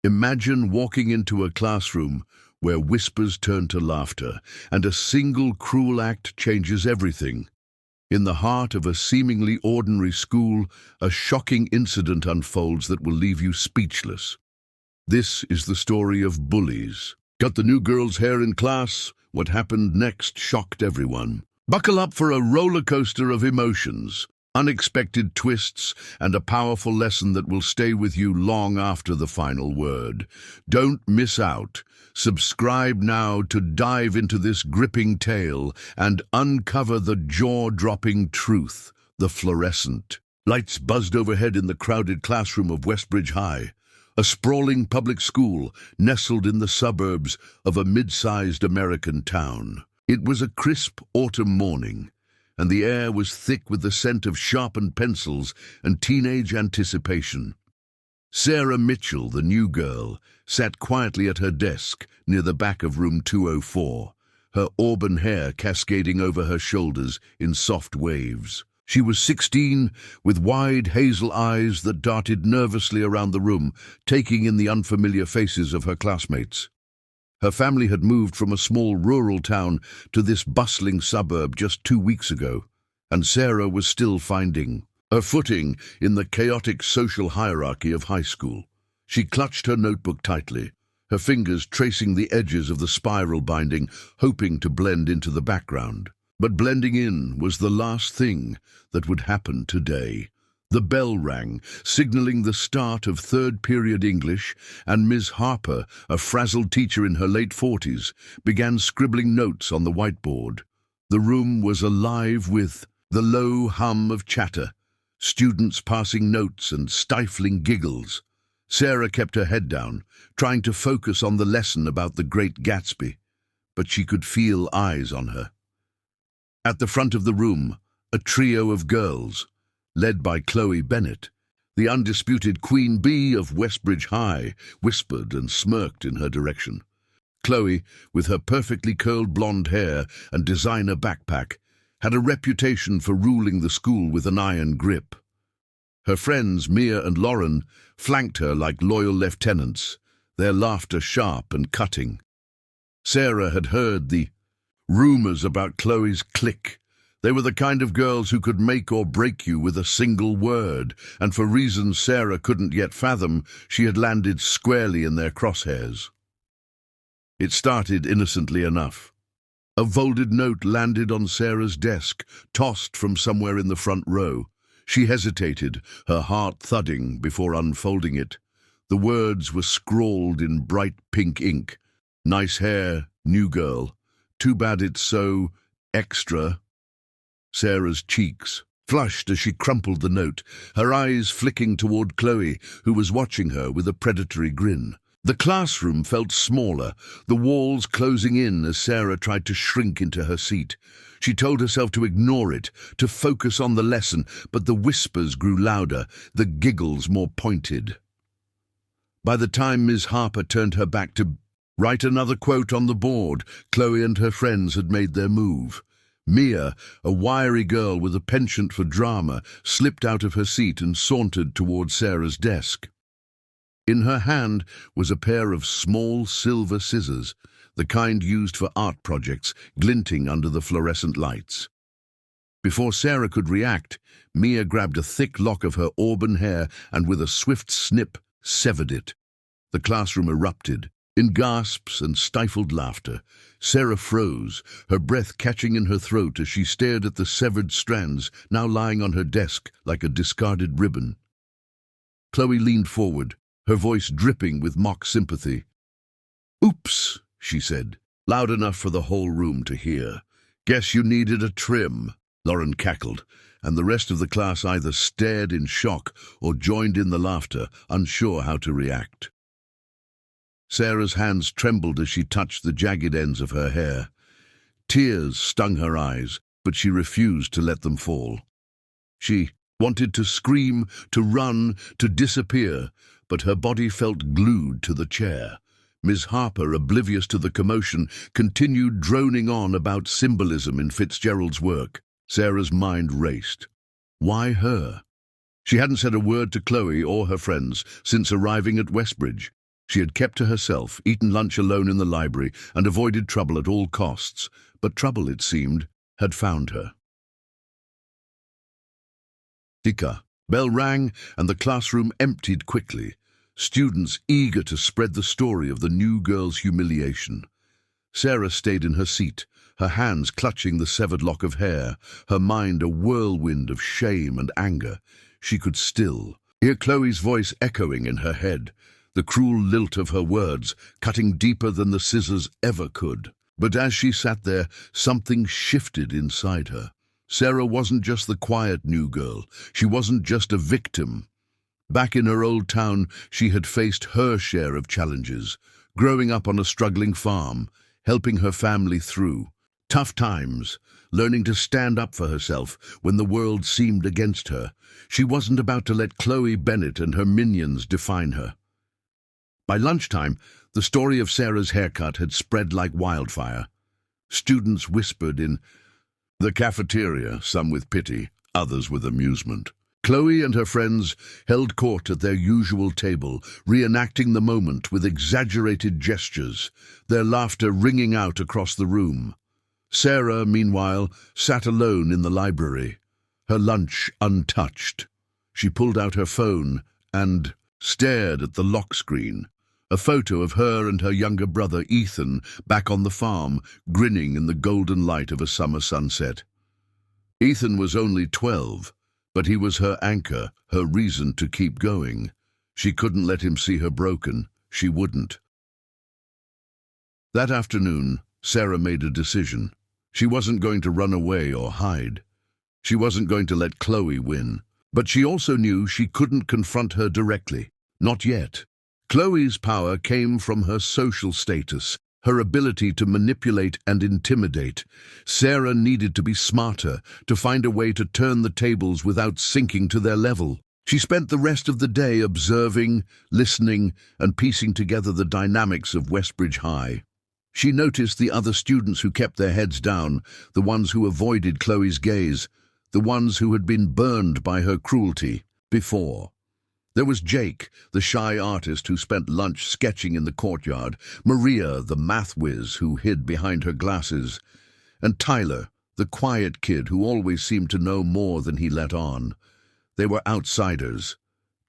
Imagine walking into a classroom where whispers turn to laughter, and a single cruel act changes everything. In the heart of a seemingly ordinary school, a shocking incident unfolds that will leave you speechless. This is the story of Bullies. Cut the new girl's hair in class? What happened next shocked everyone. Buckle up for a roller coaster of emotions, unexpected twists, and a powerful lesson that will stay with you long after the final word. Don't miss out. Subscribe now to dive into this gripping tale and uncover the jaw-dropping truth. The fluorescent lights buzzed overhead in the crowded classroom of Westbridge High, a sprawling public school nestled in the suburbs of a mid-sized American town. It was a crisp autumn morning, and the air was thick with the scent of sharpened pencils and teenage anticipation. Sarah Mitchell, the new girl, sat quietly at her desk near the back of room 204, her auburn hair cascading over her shoulders in soft waves. She was 16, with wide hazel eyes that darted nervously around the room, taking in the unfamiliar faces of her classmates. Her family had moved from a small rural town to this bustling suburb just 2 weeks ago, and Sarah was still finding her footing in the chaotic social hierarchy of high school. She clutched her notebook tightly, her fingers tracing the edges of the spiral binding, hoping to blend into the background. But blending in was the last thing that would happen today. The bell rang, signaling the start of third period English, and Ms. Harper, a frazzled teacher in her late 40s, began scribbling notes on the whiteboard. The room was alive with the low hum of chatter, students passing notes and stifling giggles. Sarah kept her head down, trying to focus on the lesson about the Great Gatsby, but she could feel eyes on her. At the front of the room, a trio of girls, led by Chloe Bennett, the undisputed queen bee of Westbridge High, whispered and smirked in her direction. Chloe, with her perfectly curled blonde hair and designer backpack, had a reputation for ruling the school with an iron grip. Her friends, Mia and Lauren, flanked her like loyal lieutenants, their laughter sharp and cutting. Sarah had heard the rumors about Chloe's clique. They were the kind of girls who could make or break you with a single word, and for reasons Sarah couldn't yet fathom, she had landed squarely in their crosshairs. It started innocently enough. A folded note landed on Sarah's desk, tossed from somewhere in the front row. She hesitated, her heart thudding, before unfolding it. The words were scrawled in bright pink ink. Nice hair, new girl. Too bad it's so extra. Sarah's cheeks flushed as she crumpled the note, her eyes flicking toward Chloe, who was watching her with a predatory grin. The classroom felt smaller, the walls closing in as Sarah tried to shrink into her seat. She told herself to ignore it, to focus on the lesson, but the whispers grew louder, the giggles more pointed. By the time Ms. Harper turned her back to write another quote on the board, Chloe and her friends had made their move. Mia, a wiry girl with a penchant for drama, slipped out of her seat and sauntered toward Sarah's desk. In her hand was a pair of small silver scissors, the kind used for art projects, glinting under the fluorescent lights. Before Sarah could react, Mia grabbed a thick lock of her auburn hair and with a swift snip severed it. The classroom erupted. In gasps and stifled laughter, Sarah froze, her breath catching in her throat as she stared at the severed strands now lying on her desk like a discarded ribbon. Chloe leaned forward, her voice dripping with mock sympathy. "Oops," she said, loud enough for the whole room to hear. "Guess you needed a trim," Lauren cackled, and the rest of the class either stared in shock or joined in the laughter, unsure how to react. Sarah's hands trembled as she touched the jagged ends of her hair. Tears stung her eyes, but she refused to let them fall. She wanted to scream, to run, to disappear, but her body felt glued to the chair. Ms. Harper, oblivious to the commotion, continued droning on about symbolism in Fitzgerald's work. Sarah's mind raced. Why her? She hadn't said a word to Chloe or her friends since arriving at Westbridge. She had kept to herself, eaten lunch alone in the library, and avoided trouble at all costs. But trouble, it seemed, had found her. Tika. Bell rang, and the classroom emptied quickly, students eager to spread the story of the new girl's humiliation. Sarah stayed in her seat, her hands clutching the severed lock of hair, her mind a whirlwind of shame and anger. She could still hear Chloe's voice echoing in her head, the cruel lilt of her words cutting deeper than the scissors ever could. But as she sat there, something shifted inside her. Sarah wasn't just the quiet new girl. She wasn't just a victim. Back in her old town, she had faced her share of challenges, growing up on a struggling farm, helping her family through tough times, learning to stand up for herself when the world seemed against her. She wasn't about to let Chloe Bennett and her minions define her. By lunchtime, the story of Sarah's haircut had spread like wildfire. Students whispered in the cafeteria, some with pity, others with amusement. Chloe and her friends held court at their usual table, reenacting the moment with exaggerated gestures, their laughter ringing out across the room. Sarah, meanwhile, sat alone in the library, her lunch untouched. She pulled out her phone and stared at the lock screen, a photo of her and her younger brother Ethan back on the farm, grinning in the golden light of a summer sunset. Ethan was only 12, but he was her anchor, her reason to keep going. She couldn't let him see her broken. She wouldn't. That afternoon, Sarah made a decision. She wasn't going to run away or hide. She wasn't going to let Chloe win. But she also knew she couldn't confront her directly. Not yet. Chloe's power came from her social status, her ability to manipulate and intimidate. Sarah needed to be smarter, to find a way to turn the tables without sinking to their level. She spent the rest of the day observing, listening, and piecing together the dynamics of Westbridge High. She noticed the other students who kept their heads down, the ones who avoided Chloe's gaze, the ones who had been burned by her cruelty before. There was Jake, the shy artist who spent lunch sketching in the courtyard, Maria, the math whiz who hid behind her glasses, and Tyler, the quiet kid who always seemed to know more than he let on. They were outsiders,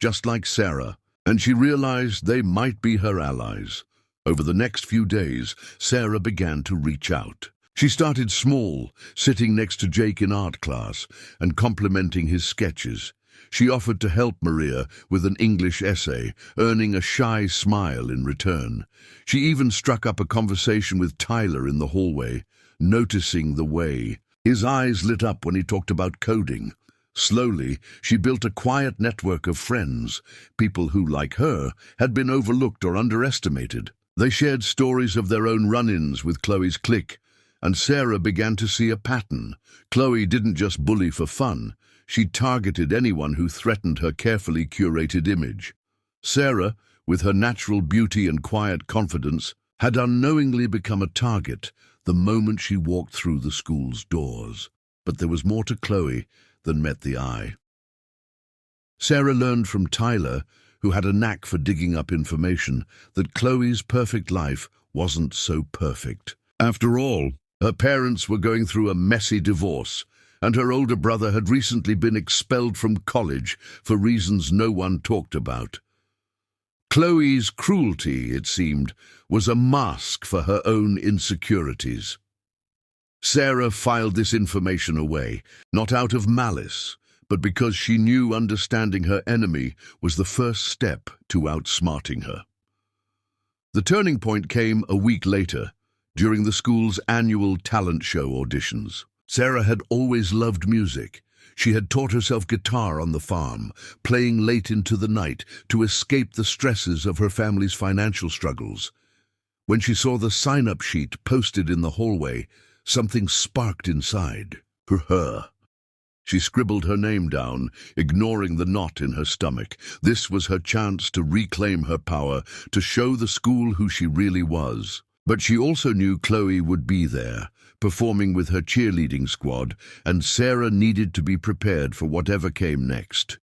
just like Sarah, and she realized they might be her allies. Over the next few days, Sarah began to reach out. She started small, sitting next to Jake in art class and complimenting his sketches. She offered to help Maria with an English essay, earning a shy smile in return. She even struck up a conversation with Tyler in the hallway, noticing the way his eyes lit up when he talked about coding. Slowly, she built a quiet network of friends, people who, like her, had been overlooked or underestimated. They shared stories of their own run-ins with Chloe's clique, and Sarah began to see a pattern. Chloe didn't just bully for fun. She targeted anyone who threatened her carefully curated image. Sarah, with her natural beauty and quiet confidence, had unknowingly become a target the moment she walked through the school's doors. But there was more to Chloe than met the eye. Sarah learned from Tyler, who had a knack for digging up information, that Chloe's perfect life wasn't so perfect. After all, her parents were going through a messy divorce, and her older brother had recently been expelled from college for reasons no one talked about. Chloe's cruelty, it seemed, was a mask for her own insecurities. Sarah filed this information away, not out of malice, but because she knew understanding her enemy was the first step to outsmarting her. The turning point came a week later, during the school's annual talent show auditions. Sarah had always loved music. She had taught herself guitar on the farm, playing late into the night to escape the stresses of her family's financial struggles. When she saw the sign-up sheet posted in the hallway, something sparked inside. For her. She scribbled her name down, ignoring the knot in her stomach. This was her chance to reclaim her power, to show the school who she really was. But she also knew Chloe would be there, performing with her cheerleading squad, and Sarah needed to be prepared for whatever came next.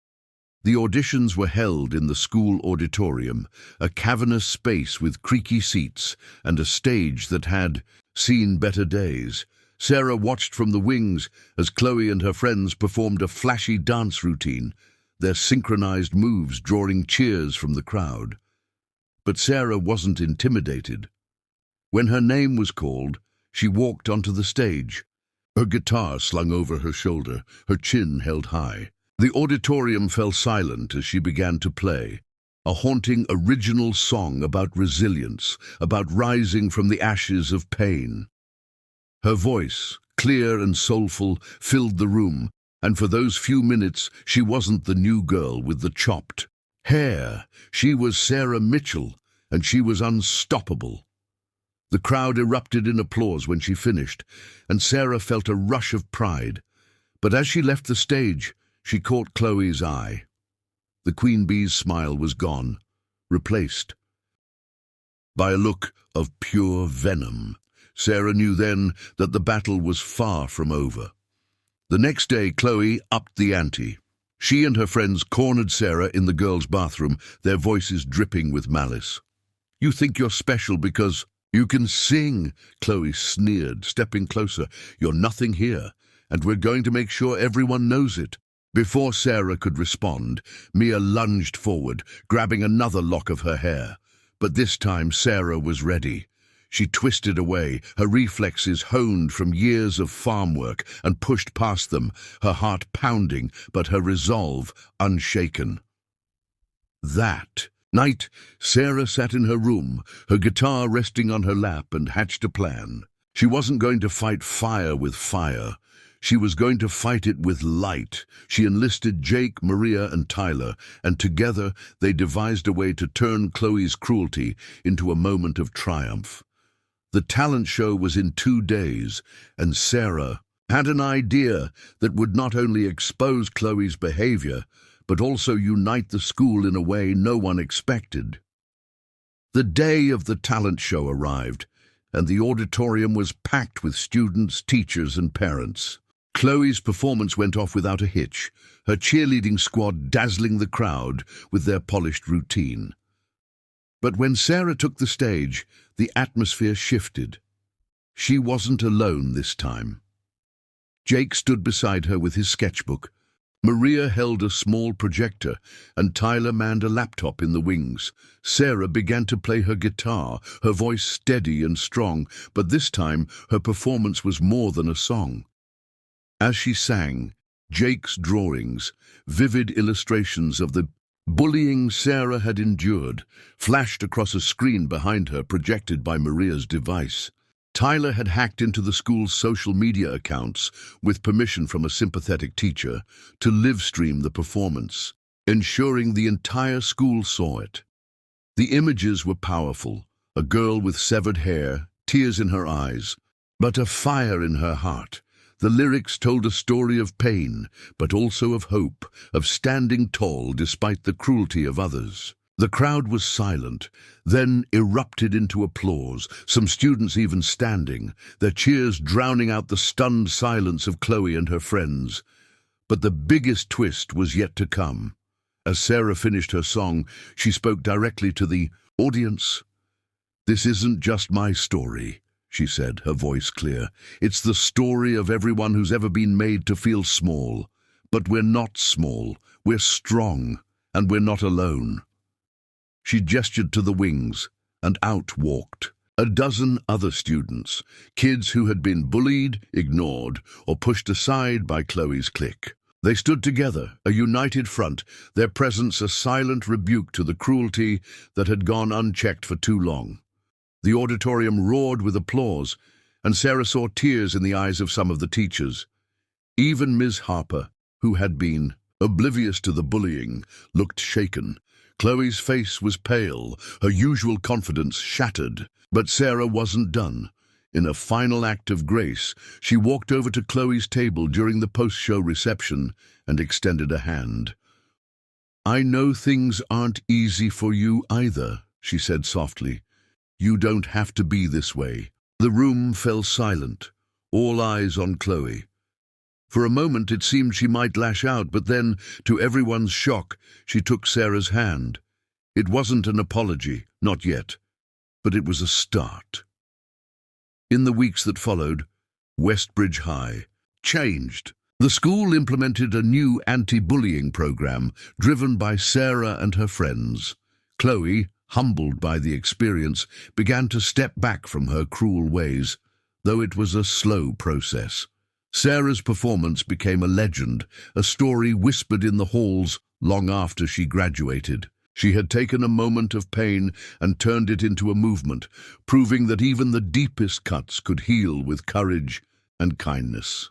The auditions were held in the school auditorium, a cavernous space with creaky seats and a stage that had seen better days. Sarah watched from the wings as Chloe and her friends performed a flashy dance routine, their synchronized moves drawing cheers from the crowd. But Sarah wasn't intimidated. When her name was called, she walked onto the stage, her guitar slung over her shoulder, her chin held high. The auditorium fell silent as she began to play, a haunting original song about resilience, about rising from the ashes of pain. Her voice, clear and soulful, filled the room, and for those few minutes she wasn't the new girl with the chopped hair. She was Sarah Mitchell, and she was unstoppable. The crowd erupted in applause when she finished, and Sarah felt a rush of pride. But as she left the stage, she caught Chloe's eye. The queen bee's smile was gone, replaced by a look of pure venom. Sarah knew then that the battle was far from over. The next day, Chloe upped the ante. She and her friends cornered Sarah in the girls' bathroom, their voices dripping with malice. "You think you're special because you can sing," Chloe sneered, stepping closer. "You're nothing here, and we're going to make sure everyone knows it." Before Sarah could respond, Mia lunged forward, grabbing another lock of her hair. But this time Sarah was ready. She twisted away, her reflexes honed from years of farm work, and pushed past them, her heart pounding, but her resolve unshaken. That night, Sarah sat in her room, her guitar resting on her lap, and hatched a plan. She wasn't going to fight fire with fire. She was going to fight it with light. She enlisted Jake, Maria, and Tyler, and together they devised a way to turn Chloe's cruelty into a moment of triumph. The talent show was in 2 days, and Sarah had an idea that would not only expose Chloe's behavior, but also unite the school in a way no one expected. The day of the talent show arrived, and the auditorium was packed with students, teachers, and parents. Chloe's performance went off without a hitch, her cheerleading squad dazzling the crowd with their polished routine. But when Sarah took the stage, the atmosphere shifted. She wasn't alone this time. Jake stood beside her with his sketchbook. Maria held a small projector, and Tyler manned a laptop in the wings. Sarah began to play her guitar, her voice steady and strong, but this time her performance was more than a song. As she sang, Jake's drawings, vivid illustrations of the bullying Sarah had endured, flashed across a screen behind her projected by Maria's device. Tyler had hacked into the school's social media accounts, with permission from a sympathetic teacher, to live-stream the performance, ensuring the entire school saw it. The images were powerful, a girl with severed hair, tears in her eyes, but a fire in her heart. The lyrics told a story of pain, but also of hope, of standing tall despite the cruelty of others. The crowd was silent, then erupted into applause, some students even standing, their cheers drowning out the stunned silence of Chloe and her friends. But the biggest twist was yet to come. As Sarah finished her song, she spoke directly to the audience. "This isn't just my story," she said, her voice clear. "It's the story of everyone who's ever been made to feel small. But we're not small, we're strong, and we're not alone." She gestured to the wings, and out walked a dozen other students, kids who had been bullied, ignored, or pushed aside by Chloe's clique. They stood together, a united front, their presence a silent rebuke to the cruelty that had gone unchecked for too long. The auditorium roared with applause, and Sarah saw tears in the eyes of some of the teachers. Even Ms. Harper, who had been oblivious to the bullying, looked shaken. Chloe's face was pale, her usual confidence shattered. But Sarah wasn't done. In a final act of grace, she walked over to Chloe's table during the post-show reception and extended a hand. "I know things aren't easy for you either," she said softly. "You don't have to be this way." The room fell silent, all eyes on Chloe. For a moment it seemed she might lash out, but then, to everyone's shock, she took Sarah's hand. It wasn't an apology, not yet, but it was a start. In the weeks that followed, Westbridge High changed. The school implemented a new anti-bullying program driven by Sarah and her friends. Chloe, humbled by the experience, began to step back from her cruel ways, though it was a slow process. Sarah's performance became a legend, a story whispered in the halls long after she graduated. She had taken a moment of pain and turned it into a movement, proving that even the deepest cuts could heal with courage and kindness.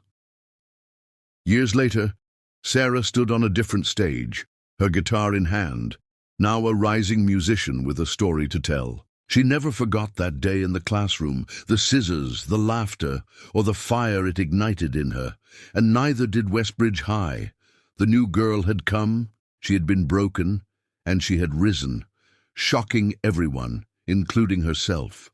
Years later, Sarah stood on a different stage, her guitar in hand, now a rising musician with a story to tell. She never forgot that day in the classroom, the scissors, the laughter, or the fire it ignited in her, and neither did Westbridge High. The new girl had come, she had been broken, and she had risen, shocking everyone, including herself.